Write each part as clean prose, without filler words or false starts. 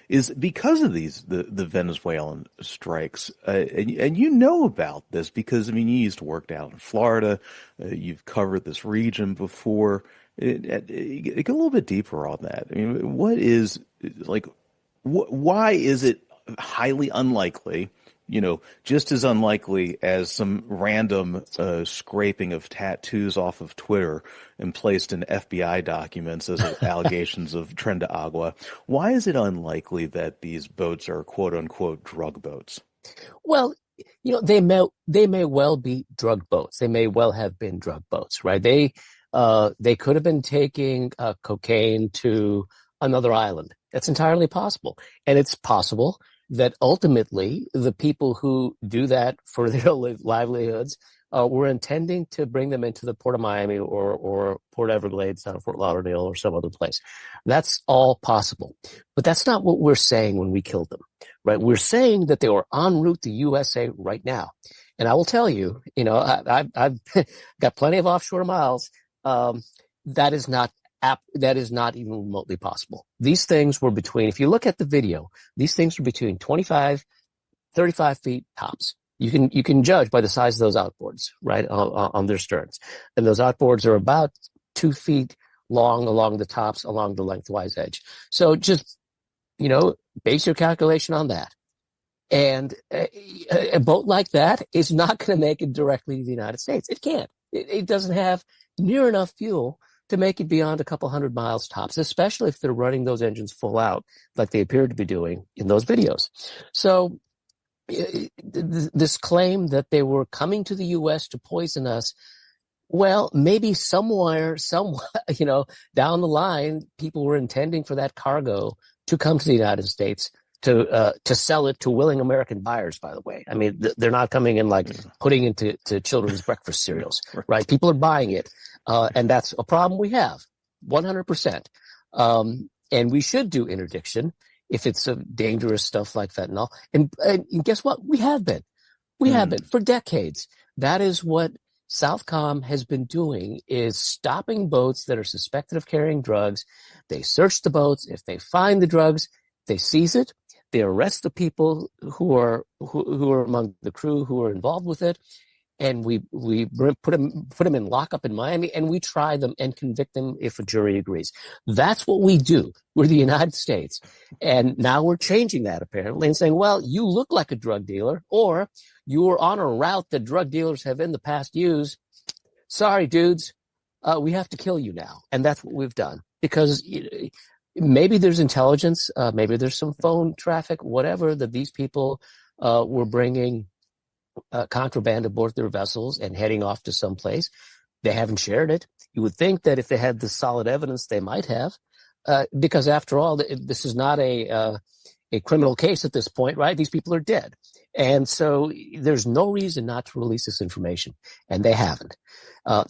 is because of the Venezuelan strikes, and you know about this because I mean you used to work down in Florida, you've covered this region before. Get a little bit deeper on that. I mean, what is like, why is it highly unlikely? Just as unlikely as some random scraping of tattoos off of Twitter and placed in FBI documents as allegations of Tren de Agua. Why is it unlikely that these boats are quote unquote drug boats? Well, they may well be drug boats. They may well have been drug boats, right? They could have been taking cocaine to another island. That's entirely possible, and it's possible that ultimately the people who do that for their livelihoods were intending to bring them into the Port of Miami or Port Everglades down in Fort Lauderdale or some other place. That's all possible. But that's not what we're saying when we killed them, right? We're saying that they were en route to USA right now. And I will tell you, I've got plenty of offshore miles. That is not even remotely possible. These things were between, if you look at the video, these things were between 25, 35 feet tops. You can judge by the size of those outboards, right, on their sterns. And those outboards are about 2 feet long along the tops, along the lengthwise edge. So just, base your calculation on that. And a boat like that is not going to make it directly to the United States. It can't. It doesn't have near enough fuel to make it beyond a couple hundred miles tops, especially if they're running those engines full out like they appear to be doing in those videos. So this claim that they were coming to the U.S. to poison us, well, maybe somewhere, down the line, people were intending for that cargo to come to the United States to sell it to willing American buyers, by the way. I mean, they're not coming in like putting into children's breakfast cereals, right? People are buying it. And that's a problem we have, 100%. And we should do interdiction if it's dangerous stuff like fentanyl. And guess what? We have been. We have been for decades. That is what Southcom has been doing, is stopping boats that are suspected of carrying drugs. They search the boats. If they find the drugs, they seize it. They arrest the people who are among the crew who are involved with it. And we put them in lockup in Miami, and we try them and convict them if a jury agrees. That's what we do. We're the United States. And now we're changing that apparently and saying, well, you look like a drug dealer, or you were on a route that drug dealers have in the past used. Sorry, dudes, we have to kill you now. And that's what we've done, because maybe there's intelligence, maybe there's some phone traffic, whatever, that these people were bringing contraband aboard their vessels and heading off to some place. They haven't shared it. You would think that if they had the solid evidence, they might have, because after all, this is not a criminal case at this point, right? These people are dead. And so there's no reason not to release this information. And they haven't,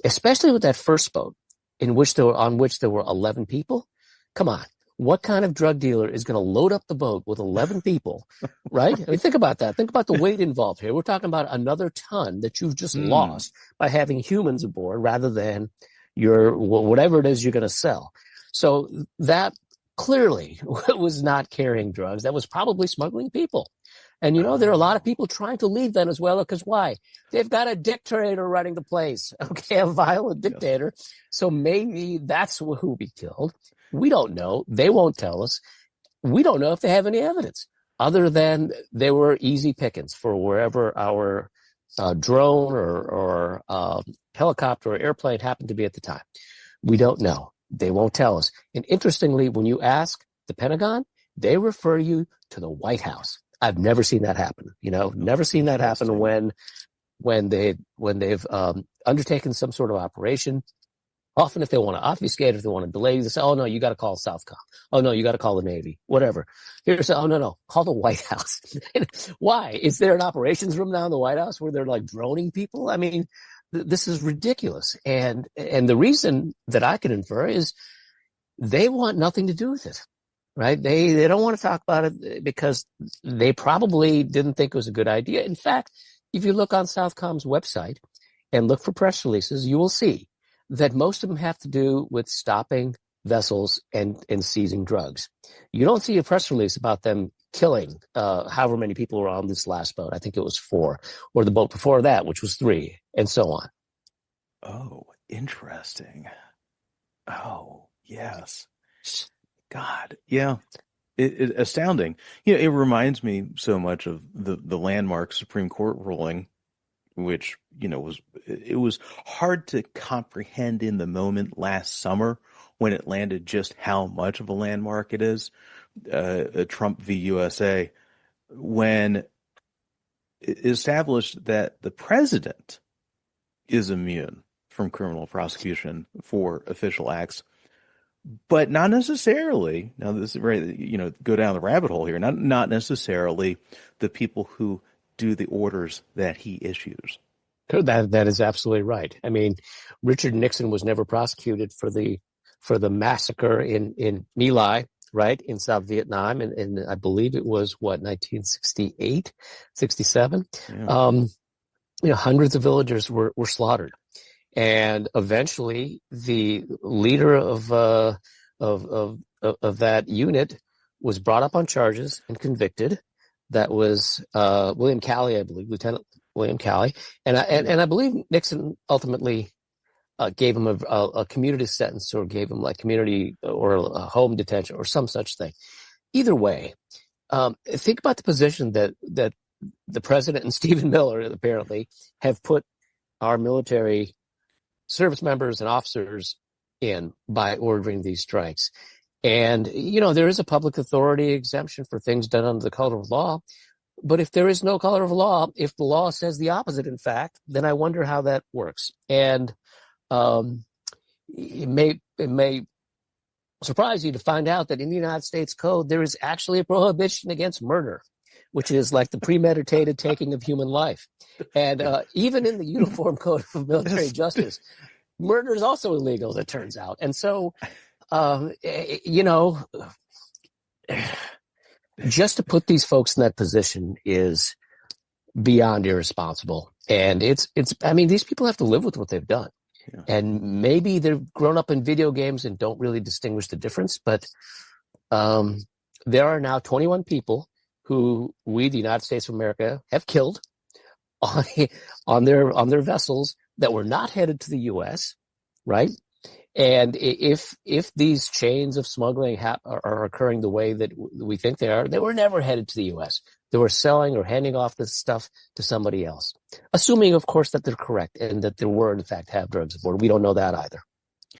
especially with that first boat on which there were 11 people. Come on. What kind of drug dealer is going to load up the boat with 11 people, right? I mean, think about that. Think about the weight involved here. We're talking about another ton that you've just lost by having humans aboard rather than your whatever it is you're going to sell. So that clearly was not carrying drugs. That was probably smuggling people. And, there are a lot of people trying to leave Venezuela because why? They've got a dictator running the place, okay, a violent dictator. Yes. So maybe that's who we killed. We don't know. They won't tell us. We don't know if they have any evidence other than they were easy pickings for wherever our drone or helicopter or airplane happened to be at the time. We don't know. They won't tell us. And interestingly, when you ask the Pentagon, they refer you to the White House. I've never seen that happen. Never seen that happen when they've undertaken some sort of operation. Often if they want to obfuscate, if they want to delay, they say, oh, no, you got to call Southcom. Oh, no, you got to call the Navy, whatever. Here's, oh, no, call the White House. Why? Is there an operations room now in the White House where they're like droning people? I mean, this is ridiculous. And the reason that I can infer is they want nothing to do with it, right? They don't want to talk about it because they probably didn't think it was a good idea. In fact, if you look on Southcom's website and look for press releases, you will see that most of them have to do with stopping vessels and seizing drugs. You don't see a press release about them killing however many people were on this last boat. I think it was 4, or the boat before that, which was 3, and so on. Oh, interesting. Oh, yes. God, yeah. It astounding. It reminds me so much of the landmark Supreme Court ruling, which, it was hard to comprehend in the moment last summer when it landed just how much of a landmark it is. Trump v. USA, when it established that the president is immune from criminal prosecution for official acts, but not necessarily. Now, this is right. Go down the rabbit hole here. Not necessarily the people who do the orders that he issues. That is absolutely right. I mean, Richard Nixon was never prosecuted for the massacre in My Lai, right, in South Vietnam, and I believe it was 1968, 67. Yeah. Hundreds of villagers were slaughtered. And eventually, the leader of that unit was brought up on charges and convicted. That was William Calley, I believe, Lieutenant William Calley, and I believe Nixon ultimately gave him a community sentence, or gave him like community or a home detention or some such thing. Either way, think about the position that the president and Stephen Miller apparently have put our military service members and officers in by ordering these strikes. And, there is a public authority exemption for things done under the color of law. But if there is no color of law, if the law says the opposite, in fact, then I wonder how that works. And it may surprise you to find out that in the United States Code, there is actually a prohibition against murder, which is like the premeditated taking of human life. And even in the Uniform Code of Military Justice, murder is also illegal, it turns out. And so, just to put these folks in that position is beyond irresponsible. And these people have to live with what they've done. Yeah. And maybe they've grown up in video games and don't really distinguish the difference. But there are now 21 people who we, the United States of America, have killed on their vessels that were not headed to the U.S., right? And if these chains of smuggling are occurring the way that we think they are, they were never headed to the U.S. They were selling or handing off this stuff to somebody else, assuming, of course, that they're correct and that there were, in fact, have drugs aboard. We don't know that either.